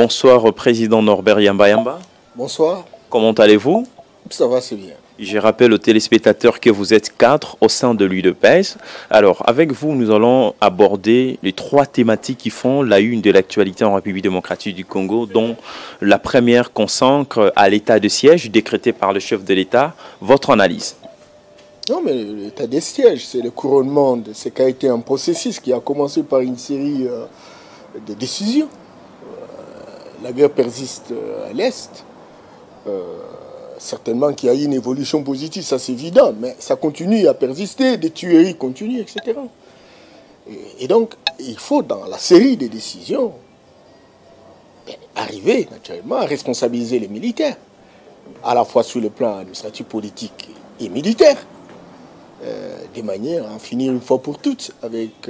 Bonsoir, Président Norbert Yamba Yamba. Bonsoir. Comment allez-vous? Ça va, c'est bien. Je rappelle aux téléspectateurs que vous êtes 4 au sein de l'UDPS. Alors, avec vous, nous allons aborder les 3 thématiques qui font la une de l'actualité en République démocratique du Congo, dont la première consacre à l'état de siège décrété par le chef de l'État. Votre analyse? Non, mais l'état des sièges, c'est le couronnement de ce qui a été un processus qui a commencé par une série de décisions. La guerre persiste à l'Est. Certainement qu'il y a eu une évolution positive, ça c'est évident, mais ça continue à persister, des tueries continuent, etc. Et donc, il faut, dans la série des décisions, arriver naturellement à responsabiliser les militaires, à la fois sur le plan administratif, politique et militaire, de manière à en finir une fois pour toutes avec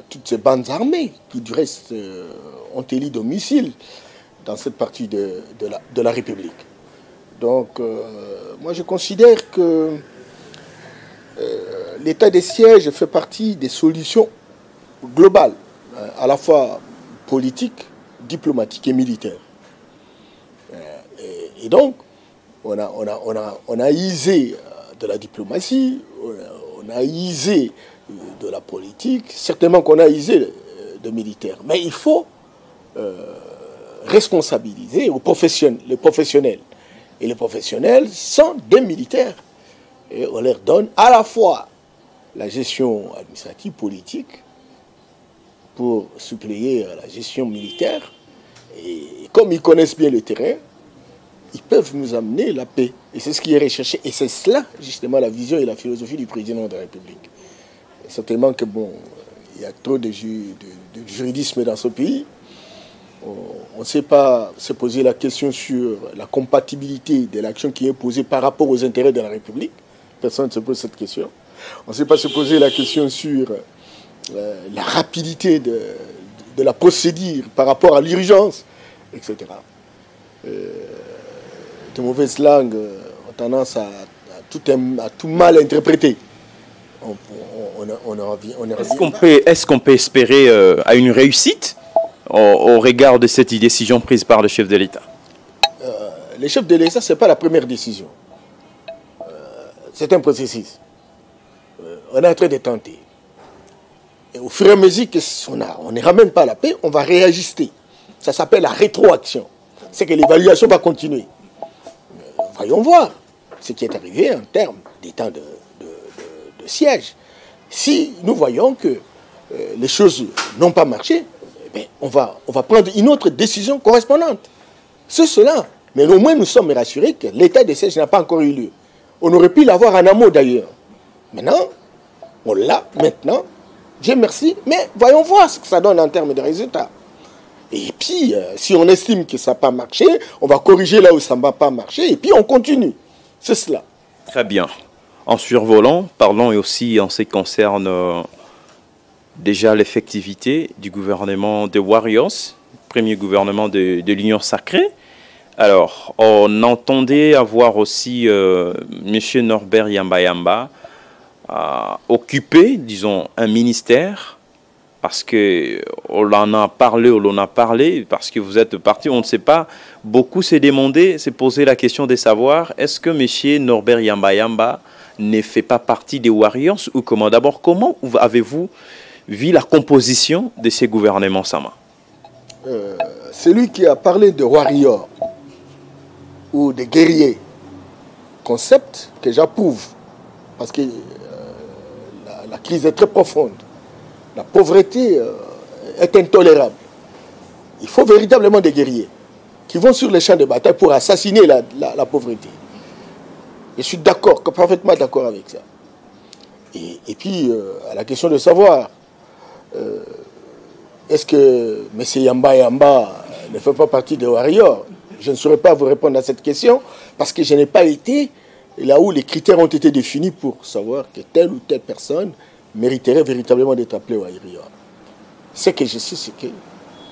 toutes ces bandes armées qui, du reste, ont élu domicile dans cette partie de la République. Donc, moi je considère que l'état des sièges fait partie des solutions globales, à la fois politiques, diplomatiques et militaires. Et donc, on a isé de la diplomatie, on a isé de la politique, certainement qu'on a isé de militaires. Mais il faut responsabiliser les professionnels. Et les professionnels sont des militaires. Et on leur donne à la fois la gestion administrative, politique, pour suppléer à la gestion militaire. Et comme ils connaissent bien le terrain, ils peuvent nous amener la paix. Et c'est ce qui est recherché. Et c'est cela, justement, la vision et la philosophie du président de la République. Et certainement que, bon, il y a trop de juridisme dans ce pays. On ne sait pas se poser la question sur la compatibilité de l'action qui est posée par rapport aux intérêts de la République. Personne ne se pose cette question. On ne sait pas se poser la question sur la rapidité de la procédure par rapport à l'urgence, etc. De mauvaises langues ont tendance à tout mal interpréter. Est-ce qu'on peut espérer à une réussite au regard de cette décision prise par le chef de l'État? Le chef de l'État, ce n'est pas la première décision. C'est un processus. On est en train de tenter. Et au fur et à mesure qu'on ne ramène pas la paix, on va réajuster. Ça s'appelle la rétroaction. C'est que l'évaluation va continuer. Voyons voir ce qui est arrivé en termes d'état de siège. Si nous voyons que les choses n'ont pas marché, on va prendre une autre décision correspondante. C'est cela. Mais au moins, nous sommes rassurés que l'état de siège n'a pas encore eu lieu. On aurait pu l'avoir en amont d'ailleurs. Maintenant, on l'a maintenant. Dieu merci. Mais voyons voir ce que ça donne en termes de résultats. Et puis, si on estime que ça n'a pas marché, on va corriger là où ça ne va pas marcher. Et puis, on continue. C'est cela. Très bien. En survolant, parlons aussi en ce qui concerne déjà l'effectivité du gouvernement des Warriors, premier gouvernement de l'Union sacrée. Alors, on entendait avoir aussi M. Norbert Yamba Yamba occupé, disons, un ministère, parce qu'on en a parlé, parce que vous êtes parti, on ne sait pas. Beaucoup s'est demandé, s'est posé la question de savoir, est-ce que M. Norbert Yamba Yamba ne fait pas partie des Warriors ou comment? D'abord, comment avez-vous vu la composition de ces gouvernements Sama? Celui qui a parlé de warriors ou de guerriers, concept que j'approuve, parce que la crise est très profonde, la pauvreté est intolérable. Il faut véritablement des guerriers qui vont sur les champs de bataille pour assassiner la pauvreté. Je suis d'accord, parfaitement d'accord avec ça. Et puis, à la question de savoir, est-ce que M. Yamba Yamba ne fait pas partie des Warriors? Je ne saurais pas vous répondre à cette question parce que je n'ai pas été là où les critères ont été définis pour savoir que telle ou telle personne mériterait véritablement d'être appelée Warrior. Ce que je sais, c'est qu'il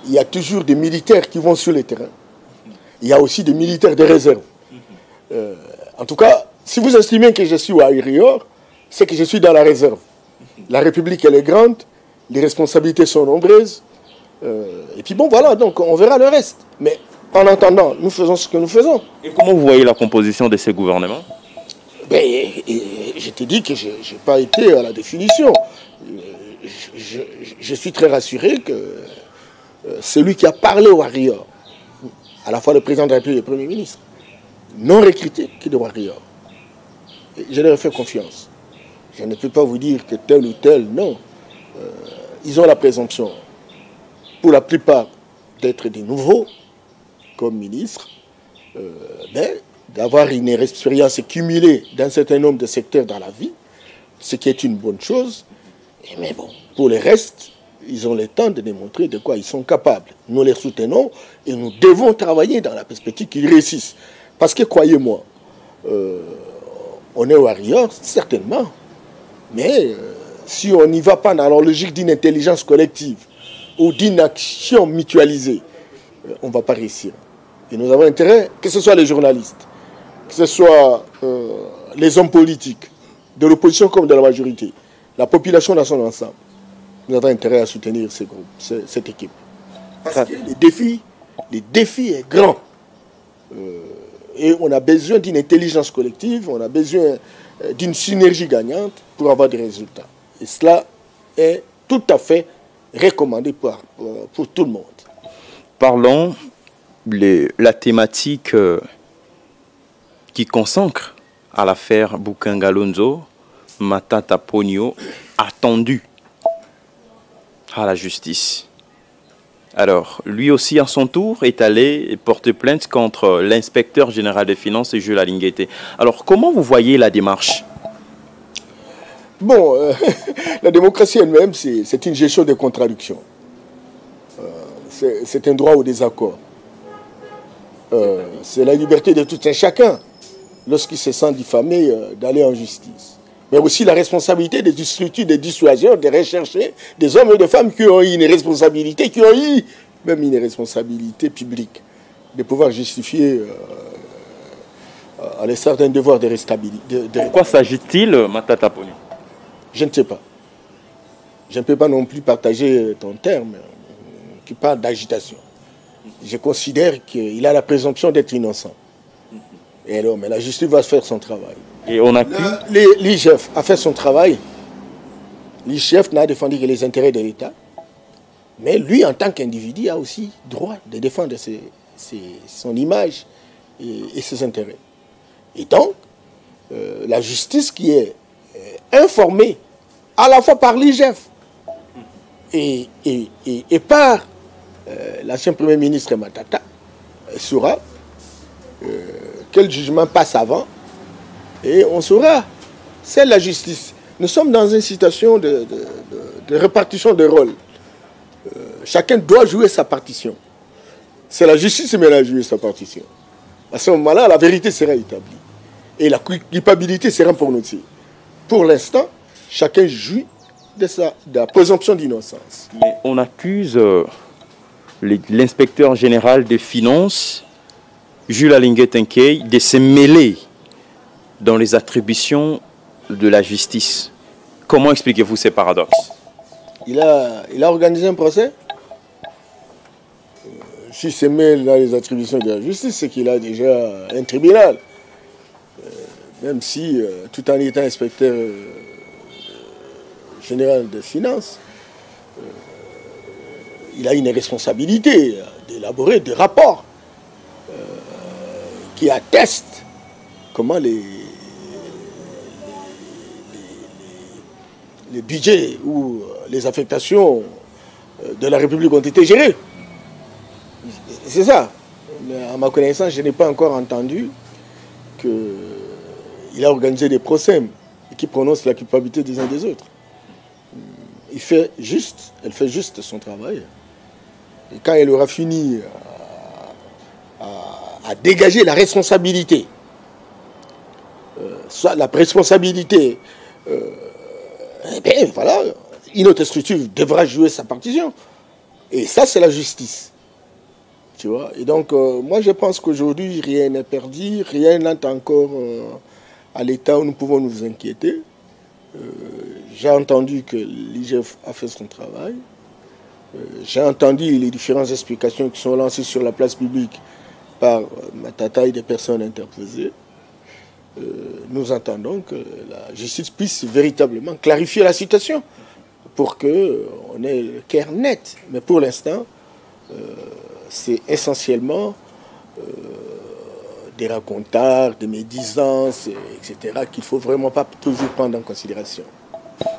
y a toujours des militaires qui vont sur le terrain. Il y a aussi des militaires de réserve. En tout cas, si vous estimez que je suis Warrior, c'est que je suis dans la réserve. La République, elle est grande, les responsabilités sont nombreuses, Et puis bon, voilà, donc on verra le reste. Mais en attendant, nous faisons ce que nous faisons. Et comment vous voyez la composition de ces gouvernements? Ben, je t'ai dit que je n'ai pas été à la définition. Je suis très rassuré que celui qui a parlé aux Warriors, à la fois le président de la République et le Premier ministre, non recruté que de Warriors. Je leur ai fait confiance. Je ne peux pas vous dire que tel ou tel, non. Ils ont la présomption, pour la plupart, d'être des nouveaux comme ministres, mais d'avoir une expérience cumulée d'un certain nombre de secteurs dans la vie, ce qui est une bonne chose. Mais bon, pour le reste, ils ont le temps de démontrer de quoi ils sont capables. Nous les soutenons et nous devons travailler dans la perspective qu'ils réussissent. Parce que, croyez-moi, on est warriors, certainement, mais si on n'y va pas dans la logique d'une intelligence collective ou d'une action mutualisée, on ne va pas réussir. Et nous avons intérêt, que ce soit les journalistes, que ce soit les hommes politiques, de l'opposition comme de la majorité, la population dans son ensemble, nous avons intérêt à soutenir ces groupes, cette équipe. Parce que le défi est grand. Et on a besoin d'une intelligence collective, on a besoin d'une synergie gagnante pour avoir des résultats. Et cela est tout à fait recommandé pour tout le monde. Parlons de la thématique qui consacre à l'affaire Boukengalonzo, Matata Ponyo, attendue à la justice. Alors, lui aussi, à son tour, est allé porter plainte contre l'inspecteur général des finances, Jules Alinguete. Alors, comment vous voyez la démarche? Bon, la démocratie elle-même, c'est une gestion des contradictions. C'est un droit au désaccord. C'est la liberté de tout un chacun, lorsqu'il se sent diffamé, d'aller en justice. Mais aussi la responsabilité des structures de dissuasion de rechercher des hommes et des femmes qui ont eu une responsabilité, qui ont eu même une responsabilité publique, de pouvoir justifier à certains devoirs de restabilité. Pourquoi s'agit-il, Matata Ponyo? Je ne sais pas. Je ne peux pas non plus partager ton terme qui parle d'agitation. Je considère qu'il a la présomption d'être innocent. Et alors, mais la justice va faire son travail. Et on a pu... L'IGF a fait son travail. L'IGF n'a défendu que les intérêts de l'État. Mais lui, en tant qu'individu, a aussi droit de défendre son image et ses intérêts. Et donc, la justice qui est informée à la fois par l'IGF et par l'ancien Premier ministre Matata saura quel jugement passe avant. Et on saura, c'est la justice. Nous sommes dans une situation de répartition de rôles. Chacun doit jouer sa partition. C'est la justice qui va jouer sa partition. À ce moment-là, la vérité sera établie. Et la culpabilité sera prononcée. Pour l'instant, chacun jouit de la présomption d'innocence. Mais on accuse l'inspecteur général des finances, Jules Alinguete Nkei, de se mêler dans les attributions de la justice. Comment expliquez-vous ces paradoxes? Il a organisé un procès. S'il se mêle dans les attributions de la justice, c'est qu'il a déjà un tribunal. Même si, tout en étant inspecteur général des finances, il a une responsabilité d'élaborer des rapports qui attestent comment les budgets ou les affectations de la République ont été gérées. C'est ça. Mais à ma connaissance, je n'ai pas encore entendu qu'il a organisé des procès et qui prononce la culpabilité des uns des autres. Elle fait juste son travail. Et quand elle aura fini à dégager la responsabilité, soit la responsabilité, eh bien voilà, une autre structure devra jouer sa partition. Et ça, c'est la justice. Tu vois? Et donc, moi, je pense qu'aujourd'hui, rien n'est perdu, rien n'est encore à l'état où nous pouvons nous inquiéter. J'ai entendu que l'IGF a fait son travail. J'ai entendu les différentes explications qui sont lancées sur la place publique par Matata et des personnes interposées. Nous entendons que la justice puisse véritablement clarifier la situation pour qu'on ait le cœur net. Mais pour l'instant, c'est essentiellement des racontards, des médisances, etc., qu'il ne faut vraiment pas toujours prendre en considération.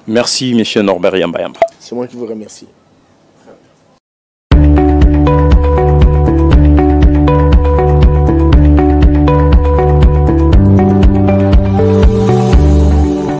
Merci, M. Norbert Yamba Yamba. C'est moi qui vous remercie.